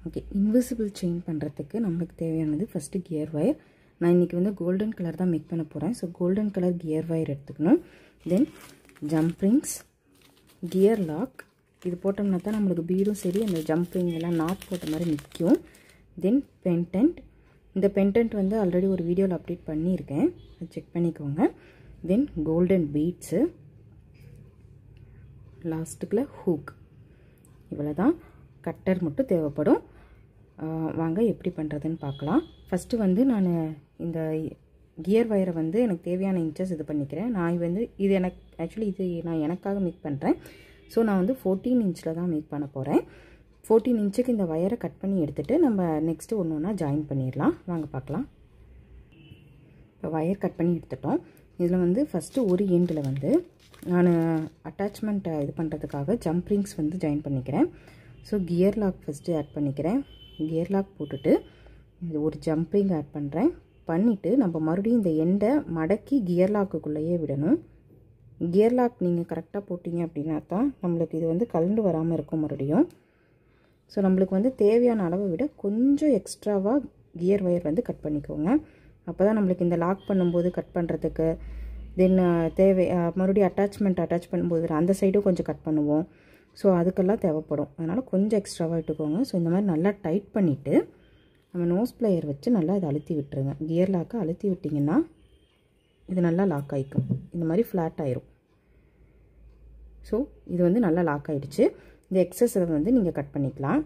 Okay, invisible chain பண்ணுறதுக்கு நம்மளுக்கு தேவையானது ஃபஸ்ட்டு கியர் வயர். நான் இன்றைக்கி வந்து கோல்டன் கலர் தான் மேக் பண்ண போகிறேன். So golden colour gear wire எடுத்துக்கணும். தென் ஜம்ப் ரிங்ஸ், கியர் லாக், இது போட்டோம்னா தான் நம்மளுக்கு பீடும் சரி அந்த ஜம்ப்ரிங் எல்லாம் நாட் போட்ட மாதிரி நிற்கும். தென் பென்டென்ட், இந்த பென்டென்ட் வந்து ஆல்ரெடி ஒரு வீடியோவில் அப்டேட் பண்ணியிருக்கேன், அது செக் பண்ணிக்கோங்க. தென் கோல்டன் பீட்ஸு, லாஸ்ட்டுக்குள்ள ஹூக். இவ்வளோ தான். கட்டர் மட்டும் தேவைப்படும். வாங்க எப்படி பண்ணுறதுன்னு பார்க்கலாம். ஃபஸ்ட்டு வந்து நான் இந்த கியர் வயரை வந்து எனக்கு தேவையான இன்ச்சஸ் இது பண்ணிக்கிறேன். நான் வந்து இது எனக்கு ஆக்சுவலி இது நான் எனக்காக மேக் பண்ணுறேன். ஸோ நான் வந்து 14 இன்ச்சில் தான் மேக் பண்ண போகிறேன். 14 இன்ச்சுக்கு இந்த வயரை கட் பண்ணி எடுத்துகிட்டு நம்ம நெக்ஸ்ட்டு ஒன்று ஒன்றா ஜாயின் பண்ணிடலாம். வாங்க பார்க்கலாம். இப்போ வயர் கட் பண்ணி எடுத்துட்டோம். இதில் வந்து ஃபஸ்ட்டு ஒரு எண்டில் வந்து நான் அட்டாச்மெண்ட்டை இது பண்ணுறதுக்காக ஜம்ப் ரிங்ஸ் வந்து ஜாயின் பண்ணிக்கிறேன். So gear lock first add பண்ணிக்கிறேன். கியர் லாக் போட்டுட்டு இது ஒரு ஜம்ப் ரிங் ஆட் பண்ணுறேன். பண்ணிவிட்டு நம்ம மறுபடியும் இந்த எண்டை மடக்கி கியர் லாக்குக்குள்ளேயே விடணும். கியர் லாக் நீங்கள் கரெக்டாக போட்டிங்க அப்படின்னா தான் நம்மளுக்கு இது வந்து கலண்டு வராமல் இருக்கும் மறுபடியும். ஸோ நம்மளுக்கு வந்து தேவையான அளவை விட கொஞ்சம் எக்ஸ்ட்ராவாக கியர் வயர் வந்து கட் பண்ணிக்கோங்க. அப்போ தான் நம்மளுக்கு இந்த லாக் பண்ணும்போது கட் பண்ணுறதுக்கு, தென் மறுபடியும் அட்டாச் பண்ணும்போது அந்த சைடும் கொஞ்சம் கட் பண்ணுவோம். ஸோ அதுக்கெல்லாம் தேவைப்படும். அதனால் கொஞ்சம் எக்ஸ்ட்ராவாக இட்டுக்கோங்க. ஸோ இந்த மாதிரி நல்லா டைட் பண்ணிவிட்டு நம்ம நோஸ் ப்ளையர் வச்சு நல்லா இதை அழுத்தி விட்டுருங்க. கியர் லாக்கை அழுத்தி விட்டிங்கன்னா இது நல்லா லாக் ஆகிக்கும். இந்த மாதிரி ஃப்ளாட் ஆயிரும். ஸோ இது வந்து நல்லா லாக் ஆகிடுச்சு. இந்த எக்ஸஸை வந்து நீங்கள் கட் பண்ணிக்கலாம்.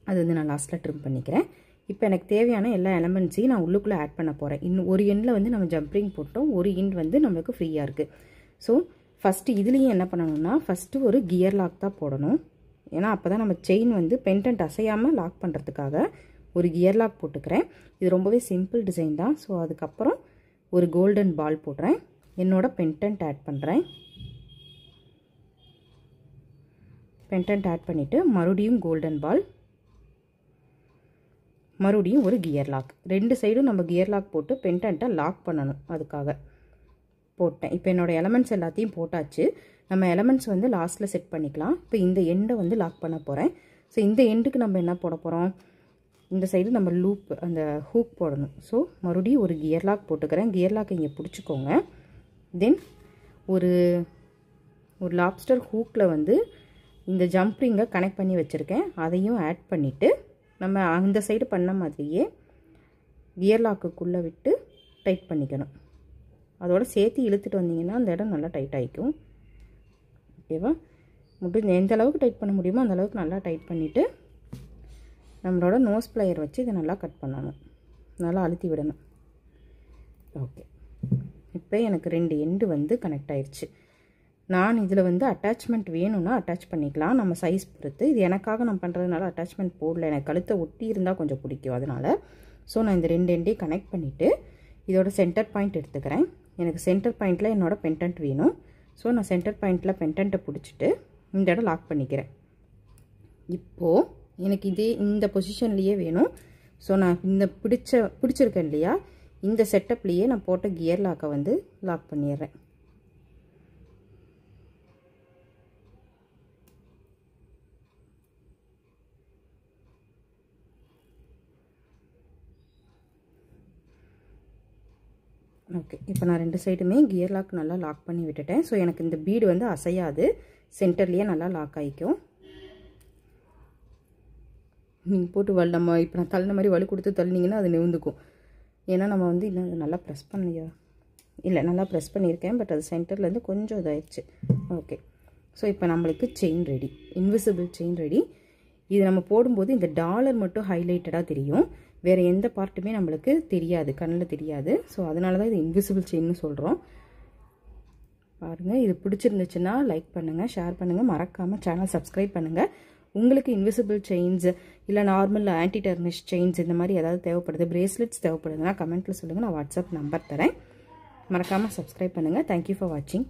அது வந்து நான் லாஸ்ட்டில் ட்ரிம் பண்ணிக்கிறேன். இப்போ எனக்கு தேவையான எல்லா எலமெண்ட்ஸையும் நான் உள்ளுக்குள்ளே ஆட் பண்ண போகிறேன். இன்னும் ஒரு எண்டில் வந்து நம்ம ஜம்ப்ரிங் போட்டோம், ஒரு எண்ட் வந்து நம்மளுக்கு ஃப்ரீயாக இருக்குது. ஸோ ஃபஸ்ட்டு இதுலேயும் என்ன பண்ணணும்னா ஃபஸ்ட்டு ஒரு கியர் லாக் தான் போடணும். ஏன்னா அப்போ தான் நம்ம செயின் வந்து பென்டென்ட் அசையாமல் லாக் பண்ணுறதுக்காக ஒரு கியர் லாக் போட்டுக்கிறேன். இது ரொம்பவே சிம்பிள் டிசைன் தான். ஸோ அதுக்கப்புறம் ஒரு கோல்டன் பால் போடுறேன். என்னோட பென்டென்ட் ஆட் பண்ணுறேன். பென்டென்ட் ஆட் பண்ணிவிட்டு மறுபடியும் கோல்டன் பால், மறுபடியும் ஒரு கியர் லாக். ரெண்டு சைடும் நம்ம கியர் லாக் போட்டு பென்டென்ட்டை லாக் பண்ணணும். அதுக்காக போட்டேன். இப்போ என்னோடய எலமெண்ட்ஸ் எல்லாத்தையும் போட்டாச்சு. நம்ம எலமெண்ட்ஸ் வந்து லாஸ்ட்டில் செட் பண்ணிக்கலாம். இப்போ இந்த எண்டை வந்து லாக் பண்ண போகிறேன். ஸோ இந்த எண்டுக்கு நம்ம என்ன போட போகிறோம், இந்த சைடு நம்ம லூப் அந்த ஹூக் போடணும். ஸோ மறுபடியும் ஒரு கியர் லாக் போட்டுக்கிறேன். கியர் லாக் இங்கே பிடிச்சிக்கோங்க. தென் ஒரு லாப்ஸ்டர் ஹூக்கில் வந்து இந்த ஜம்ப்ரிங்கை கனெக்ட் பண்ணி வச்சுருக்கேன். அதையும் ஆட் பண்ணிவிட்டு நம்ம அந்த சைடு பண்ண மாதிரியே கியர் லாக்குக்குள்ளே விட்டு டைட் பண்ணிக்கணும். அதோட சேர்த்து இழுத்துட்டு வந்தீங்கன்னா அந்த இடம் நல்லா டைட் ஆகிக்கும். ஓகேவா? எந்த அளவுக்கு டைட் பண்ண முடியுமோ அந்த அளவுக்கு நல்லா டைட் பண்ணிவிட்டு நம்மளோட நோஸ் ப்ளையர் வச்சு இதை நல்லா கட் பண்ணணும், நல்லா அழுத்தி விடணும். ஓகே, இப்போ எனக்கு 2 எண்டு வந்து கனெக்ட் ஆயிடுச்சு. நான் இதில் வந்து அட்டாச்மெண்ட் வேணும்னா அட்டாச் பண்ணிக்கலாம், நம்ம சைஸ் பொறுத்து. இது எனக்காக நான் பண்ணுறதுனால அட்டாச்மெண்ட் போடல, எனக்கு கழுத்தை ஒட்டி இருந்தால் கொஞ்சம் பிடிக்கும் அதனால். ஸோ நான் இந்த 2 எண்டையும் கனெக்ட் பண்ணிவிட்டு இதோட சென்டர் பாயிண்ட் எடுத்துக்கிறேன். எனக்கு சென்டர் பாயிண்டில் என்னோடய பென்டென்ட் வேணும். ஸோ நான் சென்டர் பாயிண்டில் பென்டென்ட்டை பிடிச்சிட்டு இந்த இடம் லாக் பண்ணிக்கிறேன். இப்போது எனக்கு இந்த பொசிஷன்லேயே வேணும். ஸோ நான் இந்த பிடிச்சிருக்கேன் இல்லையா, இந்த செட்டப்லேயே நான் போட்ட கியர் லாக்கை வந்து லாக் பண்ணிடுறேன். ஓகே, இப்போ நான் 2 சைடுமே கியர் லாக் நல்லா லாக் பண்ணி விட்டுட்டேன். ஸோ எனக்கு இந்த பீடு வந்து அசையாது, சென்டர்லேயே நல்லா லாக் ஆகிக்கும். நீங்கள் போட்டு நம்ம இப்போ நான் தள்ளின மாதிரி வலு கொடுத்து தள்ளினீங்கன்னா அது நிவுந்துக்கும். ஏன்னா நம்ம வந்து இன்னும் நல்லா ப்ரெஸ் பண்ணலையா, இல்லை நல்லா ப்ரெஸ் பண்ணியிருக்கேன், பட் அது சென்டர்லேருந்து கொஞ்சம் இதாகிடுச்சு. ஓகே, ஸோ இப்போ நம்மளுக்கு chain ready, invisible chain ready. இது நம்ம போடும்போது இந்த டாலர் மட்டும் ஹைலைட்டடாக தெரியும், வேறு எந்த பார்ட்டுமே நம்மளுக்கு தெரியாது, கண்ணில் தெரியாது. ஸோ அதனால தான் இது இன்விசிபிள் செயின்னு சொல்கிறோம். பாருங்கள், இது பிடிச்சிருந்துச்சுன்னா லைக் பண்ணுங்கள், ஷேர் பண்ணுங்கள், மறக்காமல் சேனல் சப்ஸ்கிரைப் பண்ணுங்கள். உங்களுக்கு இன்விசிபிள் செயின்ஸ் இல்லை நார்மல் ஆன்டி டர்னிஷ் செயின்ஸ் இந்த மாதிரி ஏதாவது தேவைப்படுது, பிரேஸ்லெட்ஸ் தேவைப்படுதுன்னா கமெண்ட்டில் சொல்லுங்கள், நான் வாட்ஸ்அப் நம்பர் தரேன். மறக்காமல் சப்ஸ்கிரைப் பண்ணுங்கள். தேங்க்யூ ஃபார் வாட்சிங்.